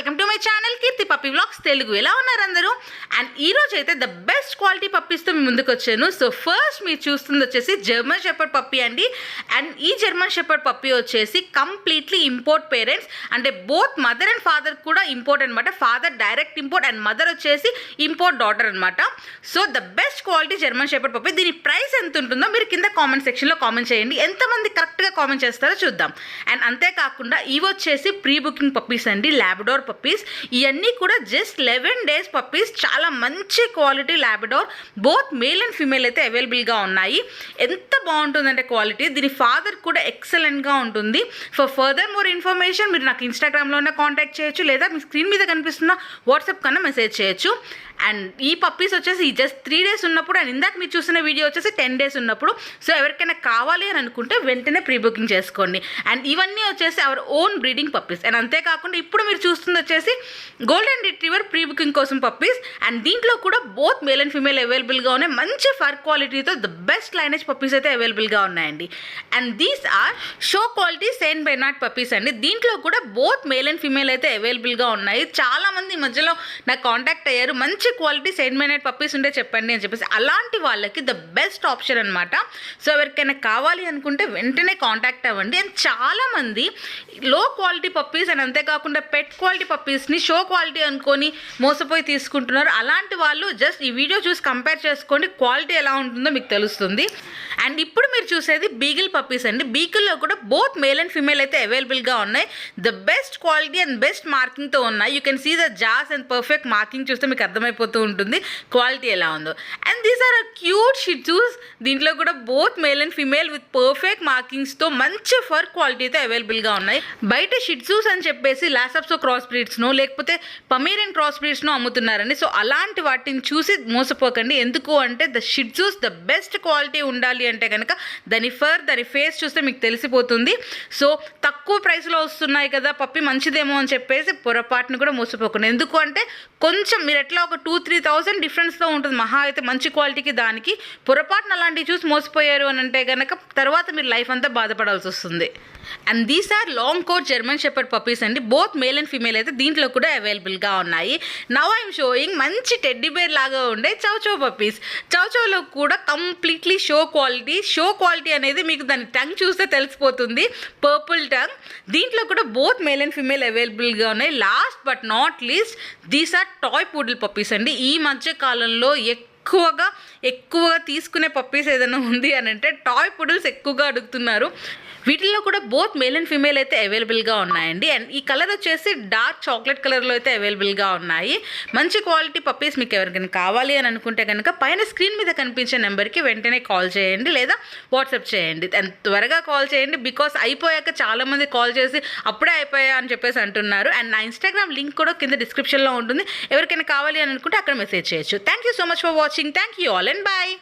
Welcome to my channel Keerthi puppy vlogs Telugu. ఎలా ఉన్నారు అందరూ? అండ్ ఈరోజు అయితే ద బెస్ట్ క్వాలిటీ పప్పీస్తో మీ ముందుకు వచ్చాను. సో ఫస్ట్ మీరు చూస్తుంది వచ్చేసి జర్మన్ షెపర్డ్ పప్పీ అండి. అండ్ ఈ జర్మన్ షెపర్డ్ పప్పీ వచ్చేసి కంప్లీట్లీ ఇంపోర్ట్ పేరెంట్స్, అంటే బోత్ మదర్ అండ్ ఫాదర్ కూడా ఇంపోర్ట్ అనమాట. Father direct import and mother వచ్చేసి ఇంపోర్ట్ డాటర్ అనమాట. So the best quality German shepherd puppy. దీని ప్రైస్ ఎంత ఉంటుందో మీరు కింద కామెంట్ సెక్షన్లో కామెంట్ చేయండి. ఎంతమంది కరెక్ట్గా కామెంట్ చేస్తారో చూద్దాం. అండ్ అంతేకాకుండా ఇవి వచ్చేసి ప్రీ బుకింగ్ పప్పీస్ అండి, లాబ్రడార్ పప్పీస్. ఇవన్నీ కూడా జస్ట్ 11 days పప్పీస్. చాలా మంచి quality Labrador, both male and female అయితే అవైలబుల్గా ఉన్నాయి. ఎంత బాగుంటుందంటే క్వాలిటీ. దీని ఫాదర్ కూడా ఎక్సలెంట్గా ఉంటుంది. ఫర్దర్ మోర్ ఇన్ఫర్మేషన్ మీరు నాకు ఇన్స్టాగ్రామ్లోనే కాంటాక్ట్ చేయొచ్చు, లేదా మీ స్క్రీన్ మీద కనిపిస్తున్న వాట్సాప్ కన్నా మెసేజ్ చేయొచ్చు. అండ్ ఈ పప్పీస్ వచ్చేసి జస్ట్ 3 days ఉన్నప్పుడు, అండ్ ఇందాక మీరు చూసిన వీడియో వచ్చేసి 10 days ఉన్నప్పుడు. సో ఎవరికైనా కావాలి అని అనుకుంటే వెంటనే ప్రీ బుకింగ్ చేసుకోండి. అండ్ ఇవన్నీ వచ్చేసి our own breeding puppies. And అంతేకాకుండా ఇప్పుడు మీరు చూస్తుంది వచ్చేసి గోల్డెన్ రిట్రీవర్ ప్రీ బుకింగ్ కోసం పప్పీస్. అండ్ దీంట్లో కూడా బోత్ మేల్ అండ్ ఫీమేల్ అవైలబుల్గా ఉన్నాయి. మంచి ఫర్ క్వాలిటీతో ద బెస్ట్ లైనేజ్ పప్పీస్ అయితే అవైలబుల్గా ఉన్నాయండి. And these are show quality Saint Bernard puppies అండి. దీంట్లో కూడా బోత్ మేల్ అండ్ ఫీమేల్ అయితే అవైలబుల్గా ఉన్నాయి. చాలామంది ఈ మధ్యలో నాకు కాంటాక్ట్ అయ్యారు, మంచి క్వాలిటీ సెయింట్ బెర్నార్డ్ పప్పీస్ ఉంటే చెప్పండి అని చెప్పేసి. అలాంటి వాళ్ళకి ద బెస్ట్ ఆప్షన్ అనమాట. సో ఎవరికైనా కావాలి అనుకుంటే వెంటనే కాంటాక్ట్ అవ్వండి. అండ్ చాలామంది లో క్వాలిటీ పప్పీస్ అండ్ అంతేకాకుండా పెట్ క్వాలిటీ పప్పీస్ని షో క్వాలిటీ అనుకొని మోసపోయి తీసుకుంటున్నారు. అలాంటి వాళ్ళు జస్ట్ ఈ వీడియో చూసి కంపేర్ చేసుకోండి, క్వాలిటీ ఎలా ఉంటుందో మీకు తెలుస్తుంది. అండ్ ఇప్పుడు మీరు చూసేది బీగిల్ పప్పీస్ అండి. బీగిల్లో కూడా బోత్ మేల్ అండ్ ఫీమేల్ అయితే అవైలబుల్గా ఉన్నాయి. The best quality and best మార్కింగ్తో ఉన్నాయి. You can see the jaws and perfect marking చూస్తే మీకు అర్థమైపోతూ ఉంటుంది క్వాలిటీ ఎలా ఉందో. And these are cute shih tzus. దీంట్లో కూడా both male and female with perfect మార్కింగ్స్తో మంచి ఫర్ క్వాలిటీతో అవైలబుల్గా ఉన్నాయి. బయట షిట్జూస్ అని చెప్పేసి లాసప్సో క్రాస్ బ్రీడ్స్ను లేకపోతే పమేరియన్ క్రాస్ బ్రీడ్స్ను అమ్ముతున్నారండి. సో అలాంటి వాటిని చూసి మోసపోకండి. ఎందుకు అంటే ద షిట్జూస్ ద బెస్ట్ క్వాలిటీ ఉండాలి అంటే కనుక దాని ఫర్, దాని ఫేస్ చూస్తే మీకు తెలిసిపోతుంది. సో తక్కువ ప్రైస్లో వస్తున్నాయి కదా పప్పి మంచిదేమో అని చెప్పేసి పొరపాటును కూడా మోసపోకండి. ఎందుకు అంటే కొంచెం మీరు ఎట్లా ఒక 2-3,000 డిఫరెన్స్తో ఉంటుంది మహా అయితే మంచి క్వాలిటీకి దానికి. పొరపాటున అలాంటివి చూసి మోసపోయారు అని అంటే కనుక తర్వాత మీరు లైఫ్ అంతా బాధపడాల్సి వస్తుంది. And these are long coat German shepherd puppies అండి. బోత్ మేల్ అండ్ ఫీమేల్ అయితే దీంట్లో కూడా అవైలబుల్గా ఉన్నాయి. నవ్ ఐఎమ్ షోయింగ్ మంచి టెడ్డీ బేర్ లాగా ఉండే చౌచౌ పప్పీస్. చౌచౌలో కూడా completely show quality. Show quality అనేది మీకు దాని టంగ్ చూస్తే తెలిసిపోతుంది, పర్పుల్ టంగ్. దీంట్లో కూడా బోత్ మేల్ అండ్ ఫీమేల్ అవైలబుల్గా ఉన్నాయి. Last but not least these are toy poodle puppies అండి. ఈ మధ్య కాలంలో ఎక్కువగా తీసుకునే పప్పీస్ ఏదైనా ఉంది అని అంటే టాయ్ పుడిల్స్ ఎక్కువగా అడుగుతున్నారు. వీటిల్లో కూడా బోత్ మేల్ అండ్ ఫీమేల్ అయితే అవైలబుల్గా ఉన్నాయండి. అండ్ ఈ కలర్ వచ్చేసి డార్క్ చాక్లెట్ కలర్లో అయితే అవైలబుల్గా ఉన్నాయి. మంచి క్వాలిటీ పప్పీస్ మీకు ఎవరికైనా కావాలి అని అనుకుంటే కనుక పైన స్క్రీన్ మీద కనిపించే నెంబర్కి వెంటనే కాల్ చేయండి, లేదా వాట్సాప్ చేయండి. అండ్ త్వరగా కాల్ చేయండి, బికాస్ అయిపోయాక చాలామంది కాల్ చేసి అప్పుడే అయిపోయా అని చెప్పేసి అంటున్నారు. అండ్ నా ఇన్స్టాగ్రామ్ లింక్ కూడా కింద డిస్క్రిప్షన్లో ఉంటుంది. ఎవరికైనా కావాలి అని అనుకుంటే అక్కడ మెసేజ్ చేయొచ్చు. Thank you so much for watching. Thank you all and bye.